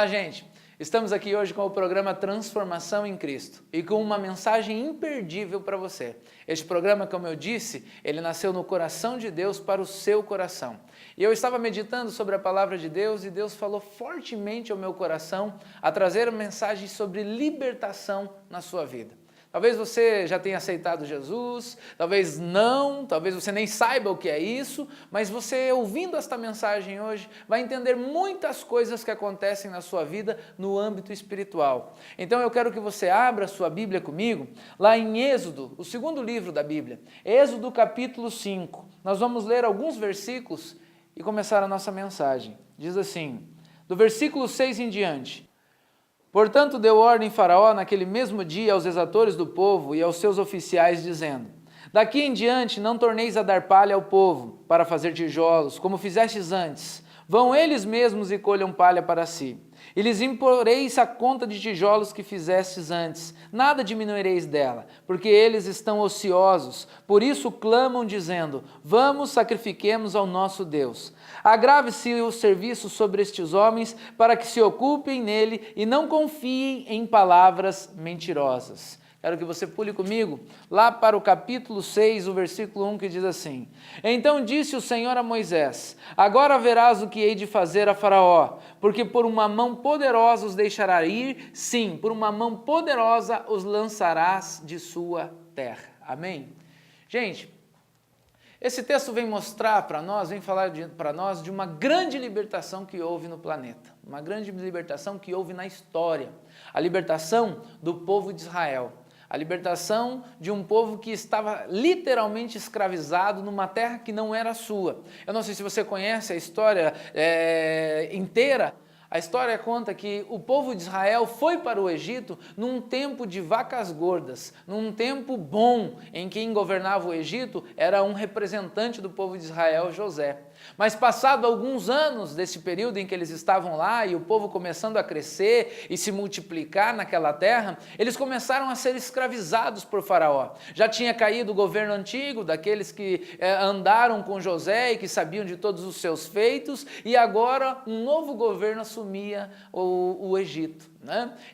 Olá, gente! Estamos aqui hoje com o programa Transformação em Cristo e com uma mensagem imperdível para você. Este programa, como eu disse, ele nasceu no coração de Deus para o seu coração. E eu estava meditando sobre a palavra de Deus e Deus falou fortemente ao meu coração a trazer mensagens sobre libertação na sua vida. Talvez você já tenha aceitado Jesus, talvez não, talvez você nem saiba o que é isso, mas você ouvindo esta mensagem hoje vai entender muitas coisas que acontecem na sua vida no âmbito espiritual. Então eu quero que você abra a sua Bíblia comigo, lá em Êxodo, o segundo livro da Bíblia, Êxodo capítulo 5. Nós vamos ler alguns versículos e começar a nossa mensagem. Diz assim, do versículo 6 em diante: Portanto, deu ordem Faraó naquele mesmo dia aos exatores do povo e aos seus oficiais, dizendo: Daqui em diante não torneis a dar palha ao povo para fazer tijolos, como fizestes antes. Vão eles mesmos e colham palha para si. E lhes imporeis a conta de tijolos que fizestes antes, nada diminuireis dela, porque eles estão ociosos, por isso clamam dizendo: Vamos, sacrifiquemos ao nosso Deus. Agrave-se o serviço sobre estes homens, para que se ocupem nele e não confiem em palavras mentirosas. Quero que você pule comigo lá para o capítulo 6, o versículo 1, que diz assim: Então disse o Senhor a Moisés: Agora verás o que hei de fazer a Faraó, porque por uma mão poderosa os deixará ir, sim, por uma mão poderosa os lançarás de sua terra. Amém? Gente, esse texto vem mostrar para nós, vem falar para nós de uma grande libertação que houve no planeta, uma grande libertação que houve na história, a libertação do povo de Israel. A libertação de um povo que estava literalmente escravizado numa terra que não era sua. Eu não sei se você conhece a história inteira. A história conta que o povo de Israel foi para o Egito num tempo de vacas gordas, num tempo bom em quem governava o Egito era um representante do povo de Israel, José. Mas passado alguns anos desse período em que eles estavam lá e o povo começando a crescer e se multiplicar naquela terra, eles começaram a ser escravizados por Faraó. Já tinha caído o governo antigo, daqueles que andaram com José e que sabiam de todos os seus feitos, e agora um novo governo assumia o Egito.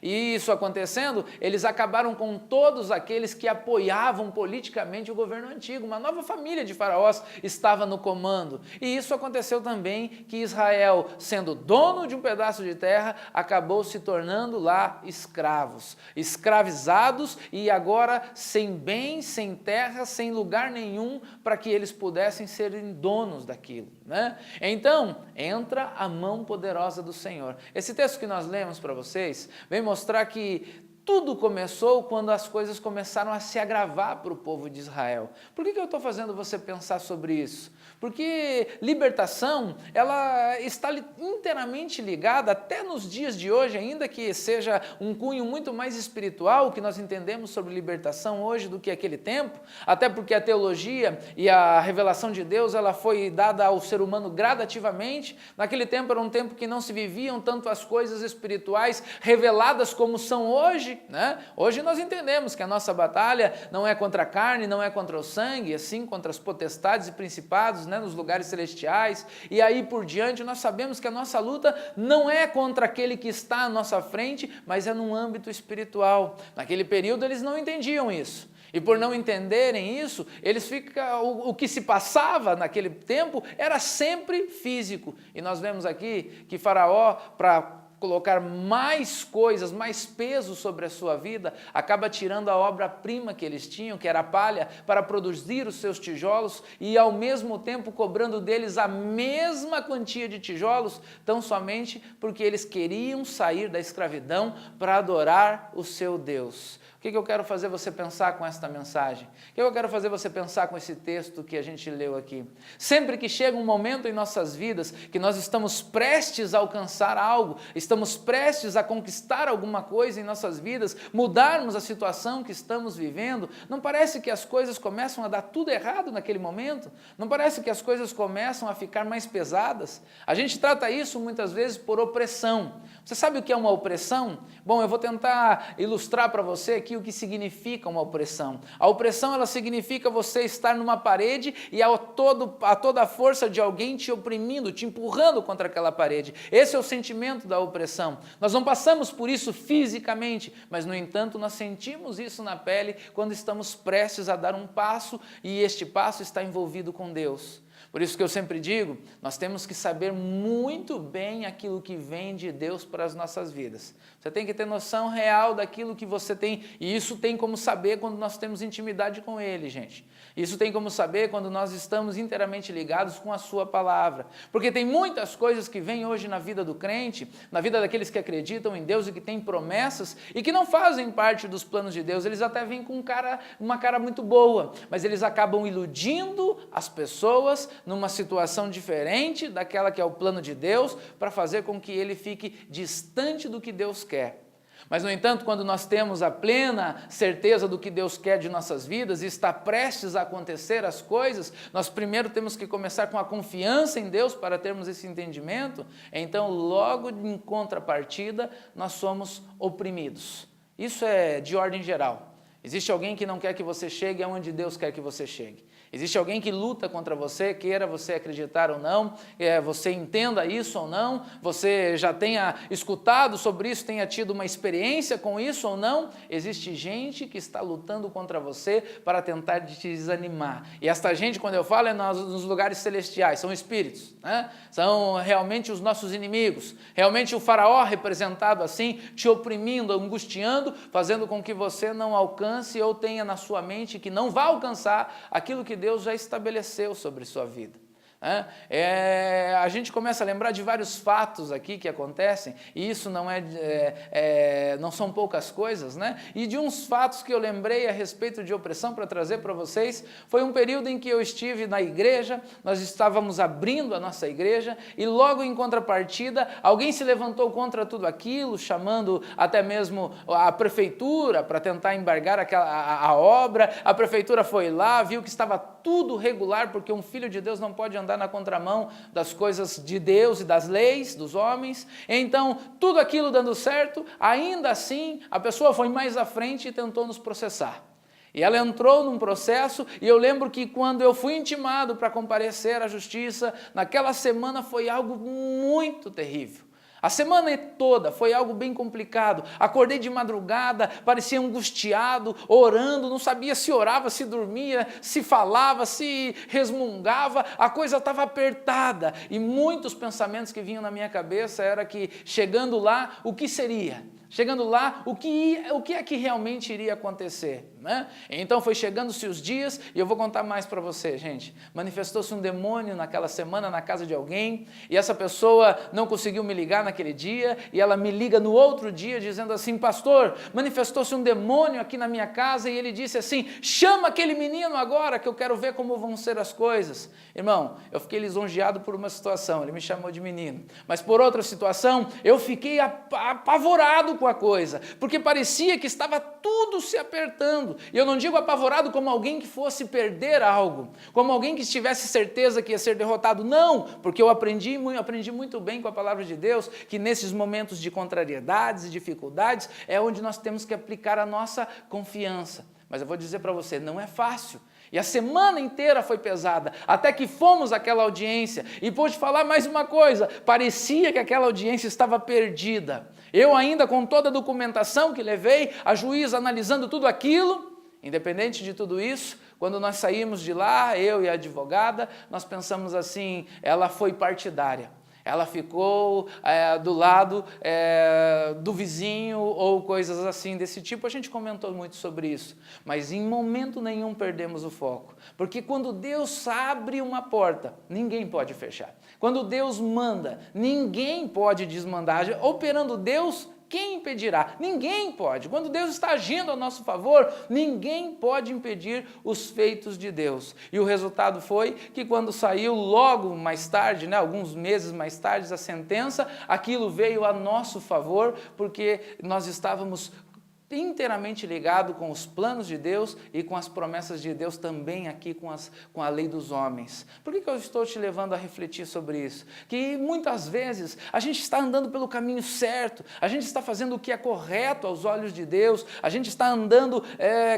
E isso acontecendo, eles acabaram com todos aqueles que apoiavam politicamente o governo antigo. Uma nova família de faraós estava no comando. E isso aconteceu também que Israel, sendo dono de um pedaço de terra, acabou se tornando lá escravos. Escravizados e agora sem bem, sem terra, sem lugar nenhum para que eles pudessem serem donos daquilo. Então, entra a mão poderosa do Senhor. Esse texto que nós lemos para vocês vem mostrar que tudo começou quando as coisas começaram a se agravar para o povo de Israel. Por que eu estou fazendo você pensar sobre isso? Porque libertação, ela está inteiramente ligada, até nos dias de hoje, ainda que seja um cunho muito mais espiritual, o que nós entendemos sobre libertação hoje do que aquele tempo, até porque a teologia e a revelação de Deus, ela foi dada ao ser humano gradativamente. Naquele tempo era um tempo que não se viviam tanto as coisas espirituais reveladas como são hoje. Hoje nós entendemos que a nossa batalha não é contra a carne, não é contra o sangue, assim contra as potestades e principados, nos lugares celestiais, e aí por diante nós sabemos que a nossa luta não é contra aquele que está à nossa frente, mas é num âmbito espiritual. Naquele período eles não entendiam isso. E por não entenderem isso, o que se passava naquele tempo era sempre físico. E nós vemos aqui que Faraó, para colocar mais coisas, mais peso sobre a sua vida, acaba tirando a obra-prima que eles tinham, que era a palha, para produzir os seus tijolos e ao mesmo tempo cobrando deles a mesma quantia de tijolos, tão somente porque eles queriam sair da escravidão para adorar o seu Deus. O que eu quero fazer você pensar com esta mensagem? O que eu quero fazer você pensar com esse texto que a gente leu aqui? Sempre que chega um momento em nossas vidas que nós estamos prestes a alcançar algo, estamos prestes a conquistar alguma coisa em nossas vidas, mudarmos a situação que estamos vivendo, não parece que as coisas começam a dar tudo errado naquele momento? Não parece que as coisas começam a ficar mais pesadas? A gente trata isso muitas vezes por opressão. Você sabe o que é uma opressão? Bom, eu vou tentar ilustrar para você aqui aqui o que significa uma opressão. A opressão, ela significa você estar numa parede e a toda a força de alguém te oprimindo, te empurrando contra aquela parede. Esse é o sentimento da opressão. Nós não passamos por isso fisicamente, mas, no entanto, nós sentimos isso na pele quando estamos prestes a dar um passo e este passo está envolvido com Deus. Por isso que eu sempre digo, nós temos que saber muito bem aquilo que vem de Deus para as nossas vidas. Você tem que ter noção real daquilo que você tem, e isso tem como saber quando nós temos intimidade com Ele, gente. Isso tem como saber quando nós estamos inteiramente ligados com a sua palavra. Porque tem muitas coisas que vêm hoje na vida do crente, na vida daqueles que acreditam em Deus e que têm promessas e que não fazem parte dos planos de Deus. Eles até vêm com uma cara muito boa, mas eles acabam iludindo as pessoas numa situação diferente daquela que é o plano de Deus, para fazer com que ele fique distante do que Deus quer. Mas, no entanto, quando nós temos a plena certeza do que Deus quer de nossas vidas e está prestes a acontecer as coisas, nós primeiro temos que começar com a confiança em Deus para termos esse entendimento. Então, logo em contrapartida, nós somos oprimidos. Isso é de ordem geral. Existe alguém que não quer que você chegue aonde Deus quer que você chegue. Existe alguém que luta contra você, queira você acreditar ou não, você entenda isso ou não, você já tenha escutado sobre isso, tenha tido uma experiência com isso ou não. Existe gente que está lutando contra você para tentar te desanimar. E esta gente, quando eu falo, é nos lugares celestiais, são espíritos, né? São realmente os nossos inimigos, realmente o faraó representado assim, te oprimindo, angustiando, fazendo com que você não alcance ou tenha na sua mente que não vá alcançar aquilo que Deus já estabeleceu sobre sua vida. A gente começa a lembrar de vários fatos aqui que acontecem, e isso não são poucas coisas, né? E de uns fatos que eu lembrei a respeito de opressão para trazer para vocês, foi um período em que eu estive na igreja, nós estávamos abrindo a nossa igreja, e logo em contrapartida, alguém se levantou contra tudo aquilo, chamando até mesmo a prefeitura para tentar embargar a obra. A prefeitura foi lá, viu que estava tudo regular, porque um filho de Deus não pode andar na contramão das coisas de Deus e das leis dos homens. Então, tudo aquilo dando certo, ainda assim, a pessoa foi mais à frente e tentou nos processar. E ela entrou num processo, e eu lembro que quando eu fui intimado para comparecer à justiça, naquela semana foi algo muito terrível. A semana toda foi algo bem complicado. Acordei de madrugada, parecia angustiado, orando, não sabia se orava, se dormia, se falava, se resmungava. A coisa estava apertada e muitos pensamentos que vinham na minha cabeça era que, chegando lá, o que seria? Chegando lá, o que é que realmente iria acontecer? Né? Então foi chegando-se os dias, e eu vou contar mais para você, gente. Manifestou-se um demônio naquela semana na casa de alguém, e essa pessoa não conseguiu me ligar naquele dia, e ela me liga no outro dia dizendo assim: pastor, manifestou-se um demônio aqui na minha casa, e ele disse assim: chama aquele menino agora que eu quero ver como vão ser as coisas. Irmão, eu fiquei lisonjeado por uma situação, ele me chamou de menino, mas por outra situação, eu fiquei apavorado com a coisa, porque parecia que estava tudo se apertando. E eu não digo apavorado como alguém que fosse perder algo, como alguém que tivesse certeza que ia ser derrotado, não, porque eu aprendi muito bem com a palavra de Deus, que nesses momentos de contrariedades e dificuldades, é onde nós temos que aplicar a nossa confiança. Mas eu vou dizer para você, não é fácil. E a semana inteira foi pesada, até que fomos àquela audiência, e pude falar mais uma coisa, parecia que aquela audiência estava perdida. Eu ainda com toda a documentação que levei, a juíza analisando tudo aquilo, independente de tudo isso, quando nós saímos de lá, eu e a advogada, nós pensamos assim, ela foi partidária. Ela ficou do lado do vizinho ou coisas assim desse tipo. A gente comentou muito sobre isso, mas em momento nenhum perdemos o foco. Porque quando Deus abre uma porta, ninguém pode fechar. Quando Deus manda, ninguém pode desmandar. Operando Deus, quem impedirá? Ninguém pode. Quando Deus está agindo a nosso favor, ninguém pode impedir os feitos de Deus. E o resultado foi que quando saiu logo mais tarde, né, alguns meses mais tarde, a sentença, aquilo veio a nosso favor, porque nós estávamos inteiramente ligado com os planos de Deus e com as promessas de Deus também aqui com a lei dos homens. Por que eu estou te levando a refletir sobre isso? Que muitas vezes a gente está andando pelo caminho certo, a gente está fazendo o que é correto aos olhos de Deus, a gente está andando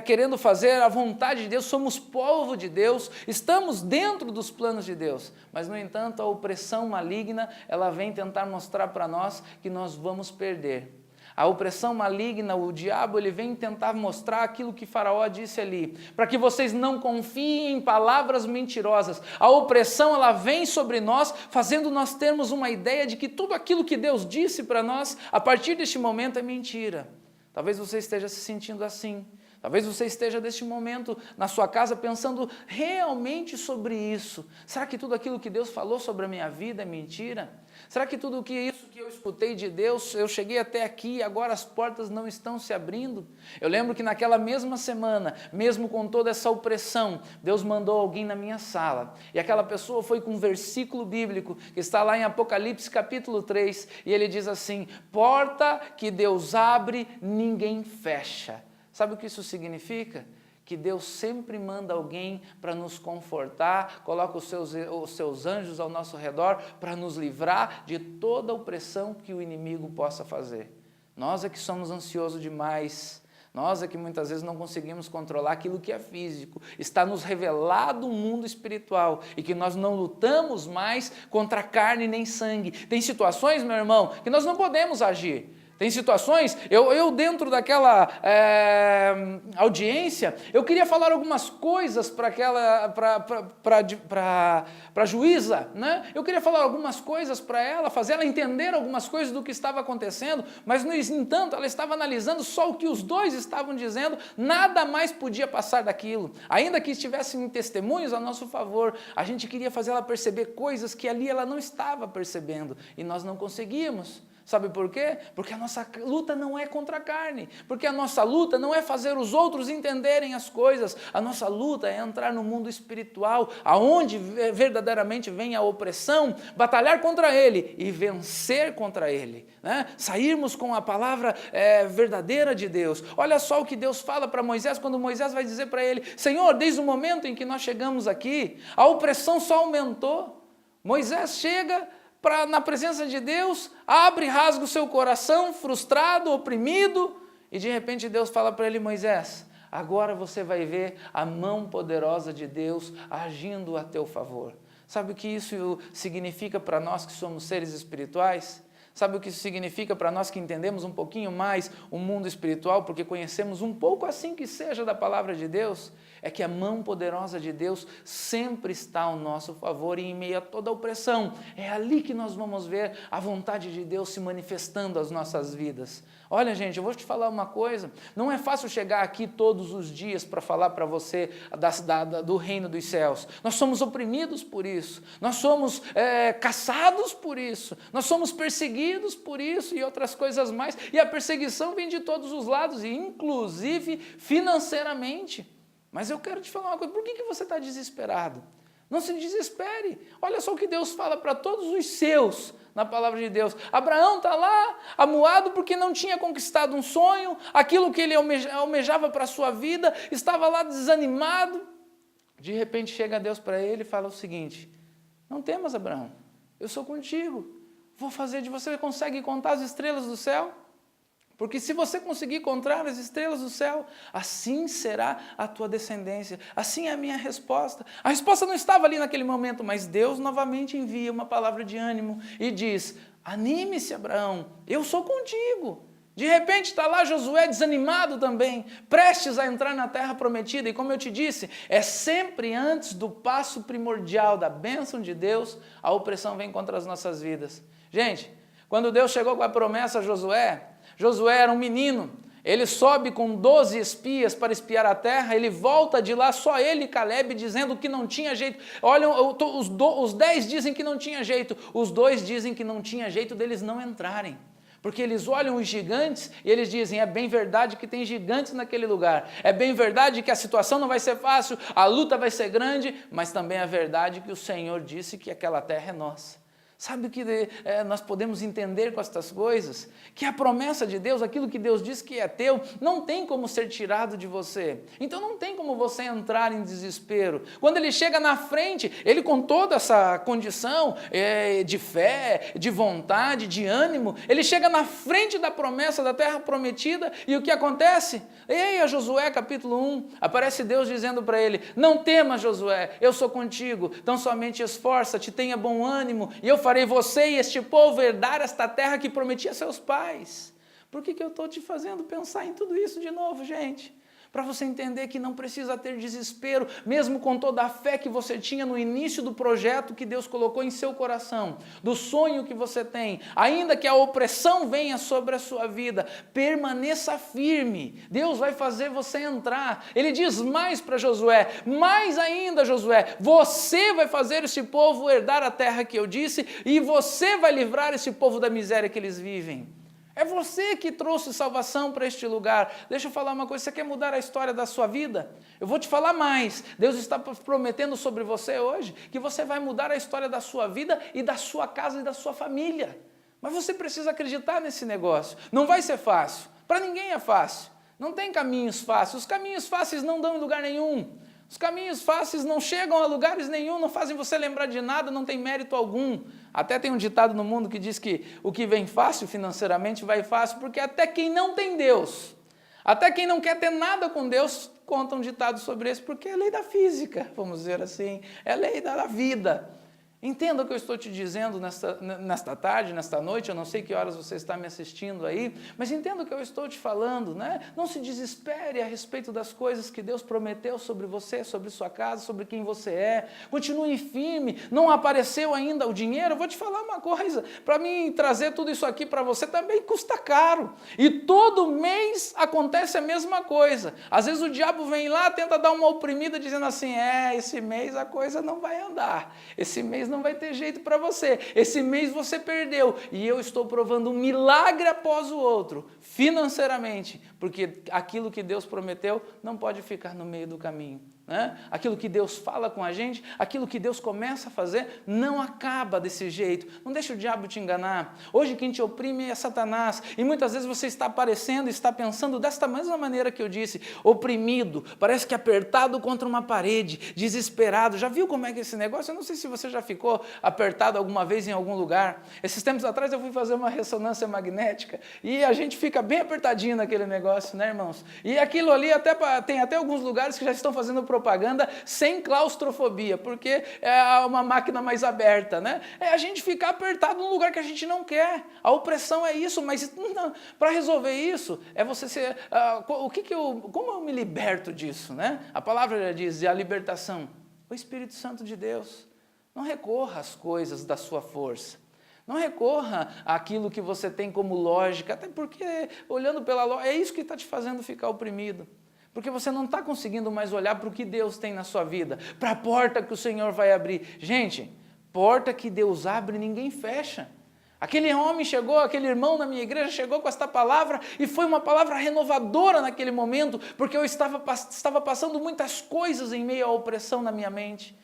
querendo fazer a vontade de Deus, somos povo de Deus, estamos dentro dos planos de Deus, mas no entanto a opressão maligna, ela vem tentar mostrar para nós que nós vamos perder. A opressão maligna, o diabo, ele vem tentar mostrar aquilo que Faraó disse ali, para que vocês não confiem em palavras mentirosas. A opressão, ela vem sobre nós, fazendo nós termos uma ideia de que tudo aquilo que Deus disse para nós, a partir deste momento é mentira. Talvez você esteja se sentindo assim. Talvez você esteja neste momento na sua casa pensando realmente sobre isso. Será que tudo aquilo que Deus falou sobre a minha vida é mentira? Será que tudo isso que eu escutei de Deus, eu cheguei até aqui e agora as portas não estão se abrindo? Eu lembro que naquela mesma semana, mesmo com toda essa opressão, Deus mandou alguém na minha sala. E aquela pessoa foi com um versículo bíblico que está lá em Apocalipse capítulo 3, e ele diz assim: porta que Deus abre, ninguém fecha. Sabe o que isso significa? Que Deus sempre manda alguém para nos confortar, coloca os seus anjos ao nosso redor para nos livrar de toda a opressão que o inimigo possa fazer. Nós é que somos ansiosos demais, nós é que muitas vezes não conseguimos controlar aquilo que é físico. Está nos revelado um mundo espiritual e que nós não lutamos mais contra carne nem sangue. Tem situações, meu irmão, que nós não podemos agir. Tem situações, eu dentro daquela audiência, eu queria falar algumas coisas para a juíza, né? Eu queria falar algumas coisas para ela, fazer ela entender algumas coisas do que estava acontecendo, mas no entanto ela estava analisando só o que os dois estavam dizendo, nada mais podia passar daquilo. Ainda que estivessem testemunhos a nosso favor, a gente queria fazer ela perceber coisas que ali ela não estava percebendo, e nós não conseguíamos. Sabe por quê? Porque a nossa luta não é contra a carne, porque a nossa luta não é fazer os outros entenderem as coisas, a nossa luta é entrar no mundo espiritual, aonde verdadeiramente vem a opressão, batalhar contra ele e vencer contra ele, né? Sairmos com a palavra verdadeira de Deus. Olha só o que Deus fala para Moisés, quando Moisés vai dizer para ele: Senhor, desde o momento em que nós chegamos aqui, a opressão só aumentou. Moisés chega na presença de Deus, abre e rasga o seu coração, frustrado, oprimido, e de repente Deus fala para ele: Moisés, agora você vai ver a mão poderosa de Deus agindo a teu favor. Sabe o que isso significa para nós que somos seres espirituais? Sabe o que isso significa para nós que entendemos um pouquinho mais o mundo espiritual, porque conhecemos um pouco assim que seja da palavra de Deus? É que a mão poderosa de Deus sempre está ao nosso favor e em meio a toda a opressão. É ali que nós vamos ver a vontade de Deus se manifestando às nossas vidas. Olha, gente, eu vou te falar uma coisa, não é fácil chegar aqui todos os dias para falar para você do reino dos céus. Nós somos oprimidos por isso, nós somos caçados por isso, nós somos perseguidos por isso e outras coisas mais. E a perseguição vem de todos os lados, e inclusive financeiramente. Mas eu quero te falar uma coisa, por que você está desesperado? Não se desespere. Olha só o que Deus fala para todos os seus na palavra de Deus. Abraão está lá, amuado porque não tinha conquistado um sonho, aquilo que ele almejava para a sua vida, estava lá desanimado. De repente chega Deus para ele e fala o seguinte: não temas, Abraão, eu sou contigo, vou fazer de você, consegue contar as estrelas do céu? Porque se você conseguir contar as estrelas do céu, assim será a tua descendência. Assim é a minha resposta. A resposta não estava ali naquele momento, mas Deus novamente envia uma palavra de ânimo e diz: anime-se, Abraão, eu sou contigo. De repente está lá Josué desanimado também, prestes a entrar na terra prometida. E como eu te disse, é sempre antes do passo primordial da bênção de Deus, a opressão vem contra as nossas vidas. Gente, quando Deus chegou com a promessa a Josué era um menino, ele sobe com 12 espias para espiar a terra, ele volta de lá, só ele e Caleb, dizendo que não tinha jeito. Olha, os 10 dizem que não tinha jeito, os 2 dizem que não tinha jeito deles não entrarem. Porque eles olham os gigantes e eles dizem: é bem verdade que tem gigantes naquele lugar, é bem verdade que a situação não vai ser fácil, a luta vai ser grande, mas também é verdade que o Senhor disse que aquela terra é nossa. Sabe o que nós podemos entender com estas coisas? Que a promessa de Deus, aquilo que Deus diz que é teu, não tem como ser tirado de você. Então não tem como você entrar em desespero. Quando ele chega na frente, ele com toda essa condição de fé, de vontade, de ânimo, ele chega na frente da promessa da terra prometida e o que acontece? Eia, Josué capítulo 1, aparece Deus dizendo para ele, não temas Josué, eu sou contigo, então somente esforça-te, tenha bom ânimo e eu farei você e este povo herdar esta terra que prometi a seus pais. Por que eu estou te fazendo pensar em tudo isso de novo, gente? Para você entender que não precisa ter desespero, mesmo com toda a fé que você tinha no início do projeto que Deus colocou em seu coração, do sonho que você tem, ainda que a opressão venha sobre a sua vida, permaneça firme, Deus vai fazer você entrar. Ele diz mais para Josué, mais ainda Josué, você vai fazer esse povo herdar a terra que eu disse e você vai livrar esse povo da miséria que eles vivem. É você que trouxe salvação para este lugar. Deixa eu falar uma coisa, você quer mudar a história da sua vida? Eu vou te falar mais. Deus está prometendo sobre você hoje que você vai mudar a história da sua vida e da sua casa e da sua família. Mas você precisa acreditar nesse negócio. Não vai ser fácil. Para ninguém é fácil. Não tem caminhos fáceis. Os caminhos fáceis não dão em lugar nenhum. Os caminhos fáceis não chegam a lugares nenhum, não fazem você lembrar de nada, não tem mérito algum. Até tem um ditado no mundo que diz que o que vem fácil financeiramente vai fácil, porque até quem não tem Deus, até quem não quer ter nada com Deus, conta um ditado sobre isso, porque é lei da física, vamos dizer assim, é lei da vida. Entenda o que eu estou te dizendo nesta tarde, nesta noite, eu não sei que horas você está me assistindo aí, mas entenda o que eu estou te falando, né? Não se desespere a respeito das coisas que Deus prometeu sobre você, sobre sua casa, sobre quem você é. Continue firme, não apareceu ainda o dinheiro. Eu vou te falar uma coisa, para mim trazer tudo isso aqui para você também custa caro. E todo mês acontece a mesma coisa. Às vezes o diabo vem lá, tenta dar uma oprimida dizendo assim, esse mês a coisa não vai andar, esse mês não vai ter jeito para você, esse mês você perdeu, e eu estou provando um milagre após o outro, financeiramente, porque aquilo que Deus prometeu não pode ficar no meio do caminho. Né? Aquilo que Deus fala com a gente, aquilo que Deus começa a fazer, não acaba desse jeito. Não deixa o diabo te enganar. Hoje quem te oprime é Satanás, e muitas vezes você está aparecendo, está pensando desta mesma maneira que eu disse, oprimido, parece que apertado contra uma parede, desesperado. Já viu como é que é esse negócio? Eu não sei se você já ficou apertado alguma vez em algum lugar. Esses tempos atrás eu fui fazer uma ressonância magnética, e a gente fica bem apertadinho naquele negócio, né, irmãos? E aquilo ali tem até alguns lugares que já estão fazendo propaganda sem claustrofobia, porque é uma máquina mais aberta, né? É a gente ficar apertado num lugar que a gente não quer. A opressão é isso, mas para resolver isso, é você ser... como eu me liberto disso, né? A palavra já diz, a libertação, o Espírito Santo de Deus. Não recorra às coisas da sua força. Não recorra àquilo que você tem como lógica, até porque, olhando pela lógica, é isso que está te fazendo ficar oprimido. Porque você não está conseguindo mais olhar para o que Deus tem na sua vida, para a porta que o Senhor vai abrir. Gente, porta que Deus abre, ninguém fecha. Aquele homem chegou, aquele irmão na minha igreja chegou com esta palavra e foi uma palavra renovadora naquele momento, porque eu estava passando muitas coisas em meio à opressão na minha mente.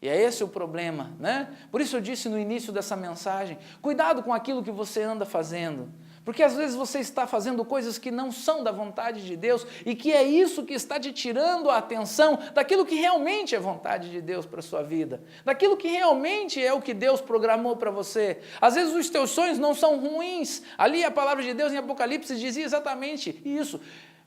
E é esse o problema, né? Por isso eu disse no início dessa mensagem, cuidado com aquilo que você anda fazendo. Porque às vezes você está fazendo coisas que não são da vontade de Deus e que é isso que está te tirando a atenção daquilo que realmente é vontade de Deus para a sua vida, daquilo que realmente é o que Deus programou para você. Às vezes os teus sonhos não são ruins. Ali a palavra de Deus em Apocalipse dizia exatamente isso.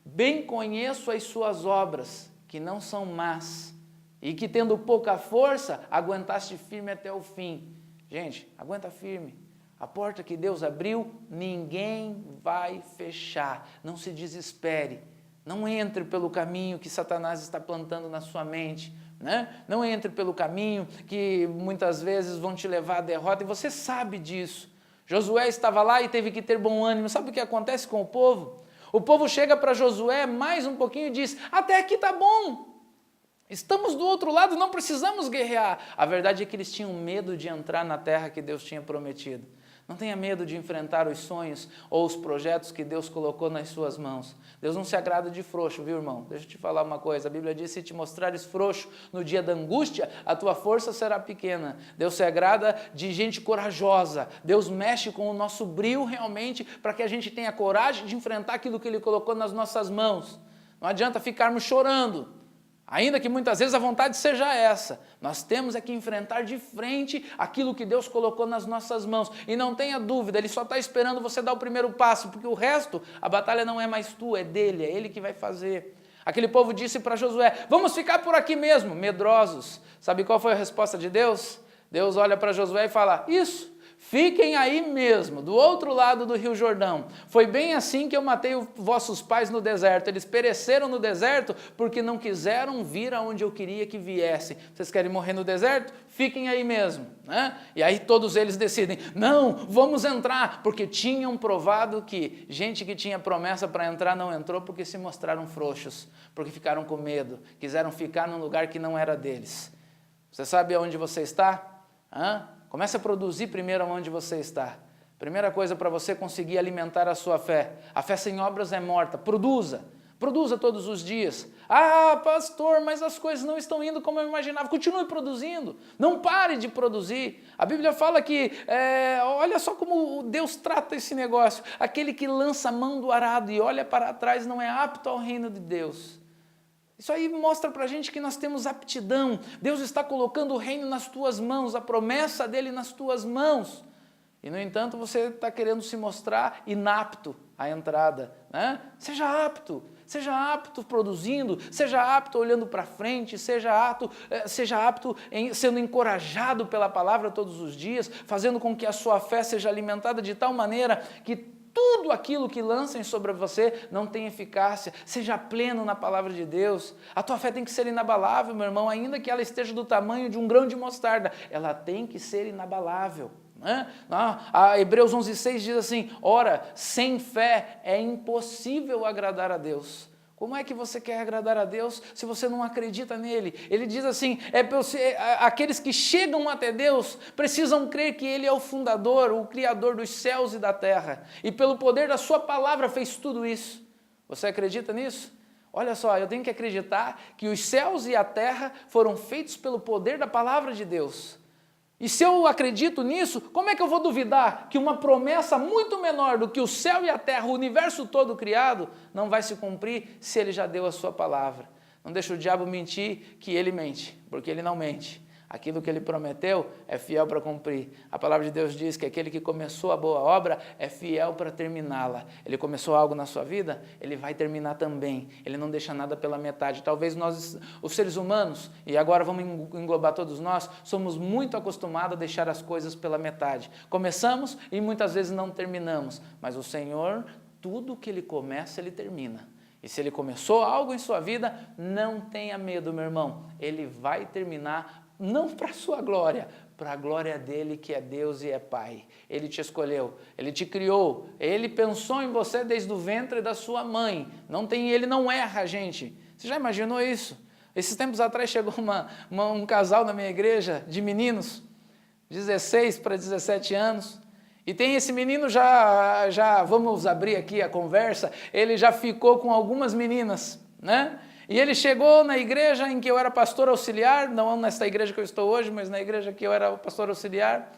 Bem conheço as suas obras, que não são más, e que tendo pouca força, aguentaste firme até o fim. Gente, aguenta firme. A porta que Deus abriu, ninguém vai fechar. Não se desespere. Não entre pelo caminho que Satanás está plantando na sua mente. Né? Não entre pelo caminho que muitas vezes vão te levar à derrota. E você sabe disso. Josué estava lá e teve que ter bom ânimo. Sabe o que acontece com o povo? O povo chega para Josué mais um pouquinho e diz, até aqui está bom. Estamos do outro lado, não precisamos guerrear. A verdade é que eles tinham medo de entrar na terra que Deus tinha prometido. Não tenha medo de enfrentar os sonhos ou os projetos que Deus colocou nas suas mãos. Deus não se agrada de frouxo, viu, irmão? Deixa eu te falar uma coisa. A Bíblia diz, se te mostrares frouxo no dia da angústia, a tua força será pequena. Deus se agrada de gente corajosa. Deus mexe com o nosso brio realmente para que a gente tenha coragem de enfrentar aquilo que Ele colocou nas nossas mãos. Não adianta ficarmos chorando. Ainda que muitas vezes a vontade seja essa, nós temos é que enfrentar de frente aquilo que Deus colocou nas nossas mãos. E não tenha dúvida, Ele só está esperando você dar o primeiro passo, porque o resto, a batalha não é mais tua, é dele, é Ele que vai fazer. Aquele povo disse para Josué, vamos ficar por aqui mesmo, medrosos. Sabe qual foi a resposta de Deus? Deus olha para Josué e fala, isso. Fiquem aí mesmo, do outro lado do Rio Jordão. Foi bem assim que eu matei vossos pais no deserto. Eles pereceram no deserto porque não quiseram vir aonde eu queria que viessem. Vocês querem morrer no deserto? Fiquem aí mesmo. Né? E aí todos eles decidem, não, vamos entrar, porque tinham provado que gente que tinha promessa para entrar não entrou porque se mostraram frouxos, porque ficaram com medo, quiseram ficar num lugar que não era deles. Você sabe aonde você está? Comece a produzir primeiro onde você está. Primeira coisa para você conseguir alimentar a sua fé. A fé sem obras é morta. Produza. Produza todos os dias. Ah, pastor, mas as coisas não estão indo como eu imaginava. Continue produzindo. Não pare de produzir. A Bíblia fala que, olha só como Deus trata esse negócio. Aquele que lança a mão do arado e olha para trás não é apto ao reino de Deus. Isso aí mostra para a gente que nós temos aptidão. Deus está colocando o reino nas tuas mãos, a promessa dele nas tuas mãos. E, no entanto, você está querendo se mostrar inapto à entrada. Né? Seja apto produzindo, seja apto olhando para frente, seja apto sendo encorajado pela palavra todos os dias, fazendo com que a sua fé seja alimentada de tal maneira que tudo aquilo que lancem sobre você não tem eficácia. Seja pleno na palavra de Deus. A tua fé tem que ser inabalável, meu irmão, ainda que ela esteja do tamanho de um grão de mostarda. Ela tem que ser inabalável. Né? A Hebreus 11:6 diz assim, ora, sem fé é impossível agradar a Deus. Como é que você quer agradar a Deus se você não acredita nele? Ele diz assim, aqueles que chegam até Deus precisam crer que Ele é o fundador, o criador dos céus e da terra. E pelo poder da sua palavra fez tudo isso. Você acredita nisso? Olha só, eu tenho que acreditar que os céus e a terra foram feitos pelo poder da palavra de Deus. E se eu acredito nisso, como é que eu vou duvidar que uma promessa muito menor do que o céu e a terra, o universo todo criado, não vai se cumprir se ele já deu a sua palavra? Não deixa o diabo mentir que ele mente, porque ele não mente. Aquilo que ele prometeu é fiel para cumprir. A palavra de Deus diz que aquele que começou a boa obra é fiel para terminá-la. Ele começou algo na sua vida, ele vai terminar também. Ele não deixa nada pela metade. Talvez nós, os seres humanos, e agora vamos englobar todos nós, somos muito acostumados a deixar as coisas pela metade. Começamos e muitas vezes não terminamos. Mas o Senhor, tudo que Ele começa, Ele termina. E se Ele começou algo em sua vida, não tenha medo, meu irmão. Ele vai terminar, não para a sua glória, para a glória dele que é Deus e é Pai. Ele te escolheu, Ele te criou, Ele pensou em você desde o ventre da sua mãe. Ele não erra, gente. Você já imaginou isso? Esses tempos atrás chegou um casal na minha igreja de meninos, 16 para 17 anos, e tem esse menino já vamos abrir aqui a conversa, ele já ficou com algumas meninas, né? E ele chegou na igreja em que eu era pastor auxiliar, não nessa igreja que eu estou hoje, mas na igreja que eu era pastor auxiliar.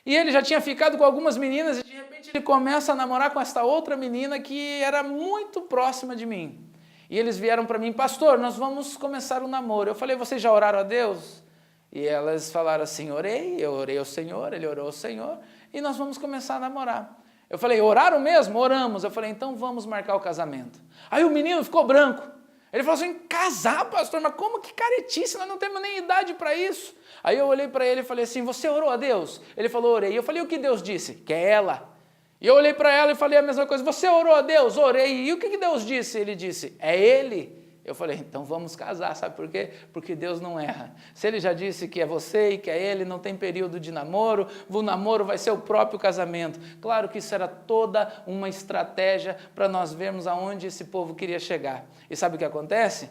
E ele já tinha ficado com algumas meninas e de repente ele começa a namorar com esta outra menina que era muito próxima de mim. E eles vieram para mim, pastor, nós vamos começar um namoro. Eu falei, vocês já oraram a Deus? E elas falaram assim, eu orei ao Senhor, ele orou ao Senhor, e nós vamos começar a namorar. Eu falei, oraram mesmo? Oramos. Eu falei, então vamos marcar o casamento. Aí o menino ficou branco. Ele falou assim, casar, pastor, mas como que caretice, nós não temos nem idade para isso. Aí eu olhei para ele e falei assim, você orou a Deus? Ele falou, orei. Eu falei, o que Deus disse? Que é ela. E eu olhei para ela e falei a mesma coisa, você orou a Deus? Orei. E o que Deus disse? Ele disse, é Ele. Eu falei, então vamos casar, sabe por quê? Porque Deus não erra. Se Ele já disse que é você e que é Ele, não tem período de namoro, o namoro vai ser o próprio casamento. Claro que isso era toda uma estratégia para nós vermos aonde esse povo queria chegar. E sabe o que acontece?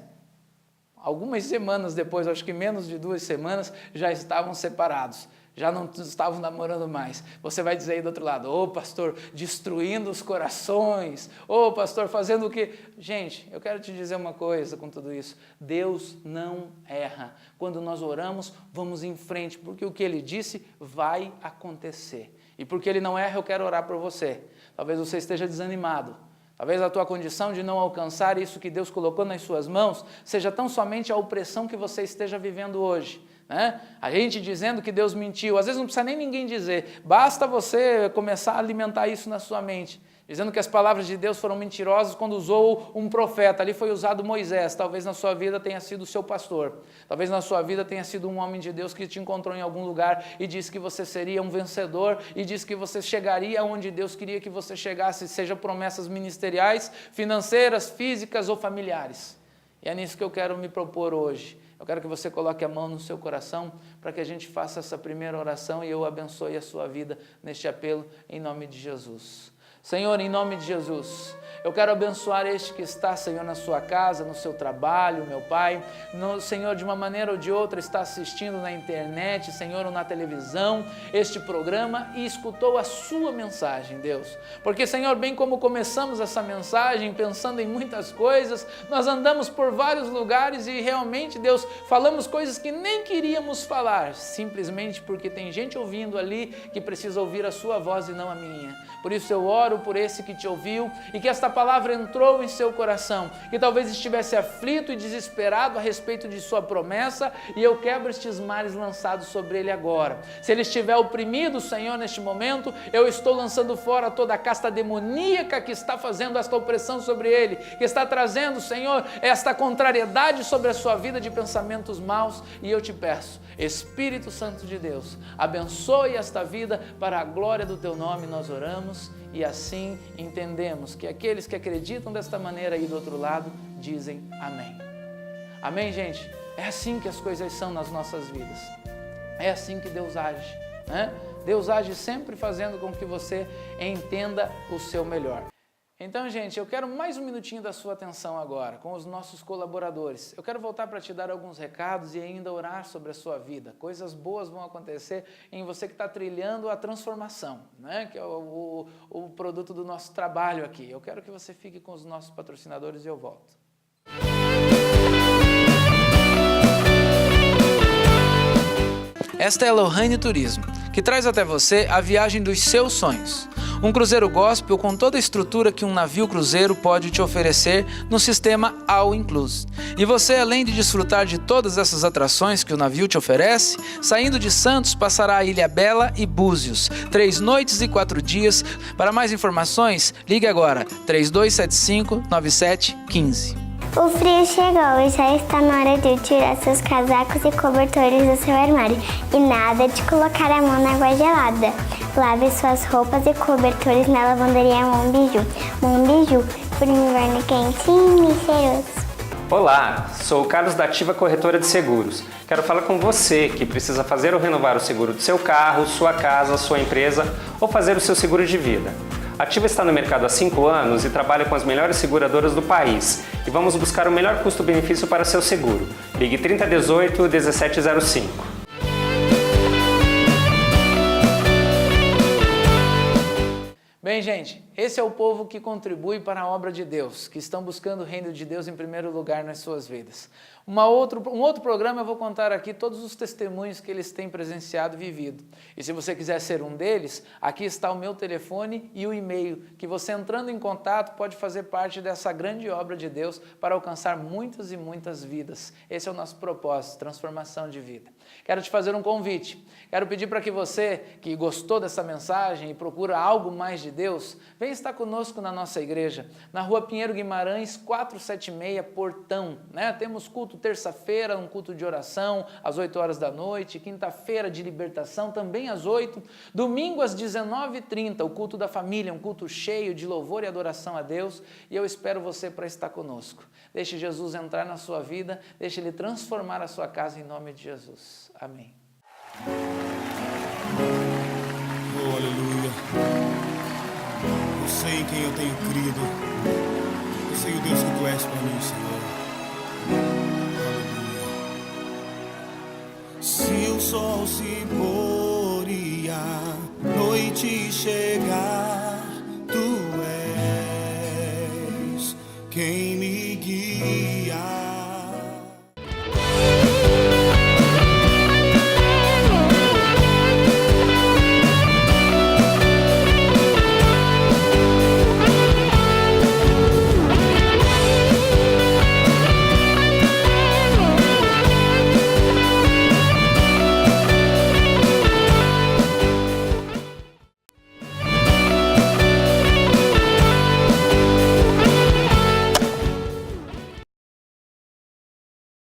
Algumas semanas depois, acho que menos de 2 semanas, já estavam separados. já não estavam namorando mais. Você vai dizer aí do outro lado, ô pastor, destruindo os corações, ô pastor, fazendo o quê? Gente, eu quero te dizer uma coisa com tudo isso, Deus não erra. Quando nós oramos, vamos em frente, porque o que Ele disse vai acontecer. E porque Ele não erra, eu quero orar por você. Talvez você esteja desanimado. Talvez a tua condição de não alcançar isso que Deus colocou nas suas mãos seja tão somente a opressão que você esteja vivendo hoje. Né? A gente dizendo que Deus mentiu, às vezes não precisa nem ninguém dizer, basta você começar a alimentar isso na sua mente. Dizendo que as palavras de Deus foram mentirosas quando usou um profeta, ali foi usado Moisés, talvez na sua vida tenha sido o seu pastor, talvez na sua vida tenha sido um homem de Deus que te encontrou em algum lugar e disse que você seria um vencedor e disse que você chegaria onde Deus queria que você chegasse, seja promessas ministeriais, financeiras, físicas ou familiares. E é nisso que eu quero me propor hoje. Eu quero que você coloque a mão no seu coração para que a gente faça essa primeira oração e eu abençoe a sua vida neste apelo em nome de Jesus. Senhor, em nome de Jesus, eu quero abençoar este que está, Senhor, na sua casa, no seu trabalho, meu Pai, Senhor, de uma maneira ou de outra está assistindo na internet, Senhor, ou na televisão, este programa e escutou a sua mensagem, Deus. Porque, Senhor, bem como começamos essa mensagem pensando em muitas coisas, nós andamos por vários lugares e realmente, Deus, falamos coisas que nem queríamos falar, simplesmente porque tem gente ouvindo ali que precisa ouvir a sua voz e não a minha. Por isso eu oro por esse que te ouviu e que esta palavra entrou em seu coração, que talvez estivesse aflito e desesperado a respeito de sua promessa e eu quebro estes mares lançados sobre ele agora. Se ele estiver oprimido, Senhor, neste momento, eu estou lançando fora toda a casta demoníaca que está fazendo esta opressão sobre ele, que está trazendo, Senhor, esta contrariedade sobre a sua vida de pensamentos maus e eu te peço, Espírito Santo de Deus, abençoe esta vida para a glória do teu nome, nós oramos. E assim entendemos que aqueles que acreditam desta maneira aí do outro lado dizem amém. Amém, gente? É assim que as coisas são nas nossas vidas. É assim que Deus age, né? Deus age sempre fazendo com que você entenda o seu melhor. Então, gente, eu quero mais um minutinho da sua atenção agora, com os nossos colaboradores. Eu quero voltar para te dar alguns recados e ainda orar sobre a sua vida. Coisas boas vão acontecer em você que está trilhando a transformação, né? Que é o produto do nosso trabalho aqui. Eu quero que você fique com os nossos patrocinadores e eu volto. Esta é a Lohane Turismo, que traz até você a viagem dos seus sonhos. Um cruzeiro gospel com toda a estrutura que um navio cruzeiro pode te oferecer no sistema All Inclusive. E você, além de desfrutar de todas essas atrações que o navio te oferece, saindo de Santos, passará a Ilha Bela e Búzios, 3 noites e 4 dias. Para mais informações, ligue agora, 3275-9715. O frio chegou e já está na hora de tirar seus casacos e cobertores do seu armário. E nada de colocar a mão na água gelada. Lave suas roupas e cobertores na lavanderia Monbiju. Monbiju, por um inverno quentinho e cheiroso. Olá, sou o Carlos da Ativa Corretora de Seguros. Quero falar com você que precisa fazer ou renovar o seguro do seu carro, sua casa, sua empresa ou fazer o seu seguro de vida. A Ativa está no mercado há 5 anos e trabalha com as melhores seguradoras do país. E vamos buscar o melhor custo-benefício para seu seguro. Ligue 3018-1705. Bem, gente, esse é o povo que contribui para a obra de Deus, que estão buscando o reino de Deus em primeiro lugar nas suas vidas. Um outro programa eu vou contar aqui todos os testemunhos que eles têm presenciado e vivido. E se você quiser ser um deles, aqui está o meu telefone e o e-mail, que você entrando em contato pode fazer parte dessa grande obra de Deus para alcançar muitas e muitas vidas. Esse é o nosso propósito, transformação de vida. Quero te fazer um convite. Quero pedir para que você, que gostou dessa mensagem e procura algo mais de Deus, venha estar conosco na nossa igreja, na Rua Pinheiro Guimarães, 476, Portão. Né? Temos culto terça-feira, um culto de oração às 8 horas da noite, quinta-feira de libertação também às 8, domingo às 19h30, o culto da família, um culto cheio de louvor e adoração a Deus, e eu espero você para estar conosco. Deixe Jesus entrar na sua vida, deixe Ele transformar a sua casa em nome de Jesus. Amém. Oh, aleluia. Eu sei em quem eu tenho crido. Eu sei o Deus que Tu és para mim, Senhor. Aleluia. Se o sol se pôr noite chegar.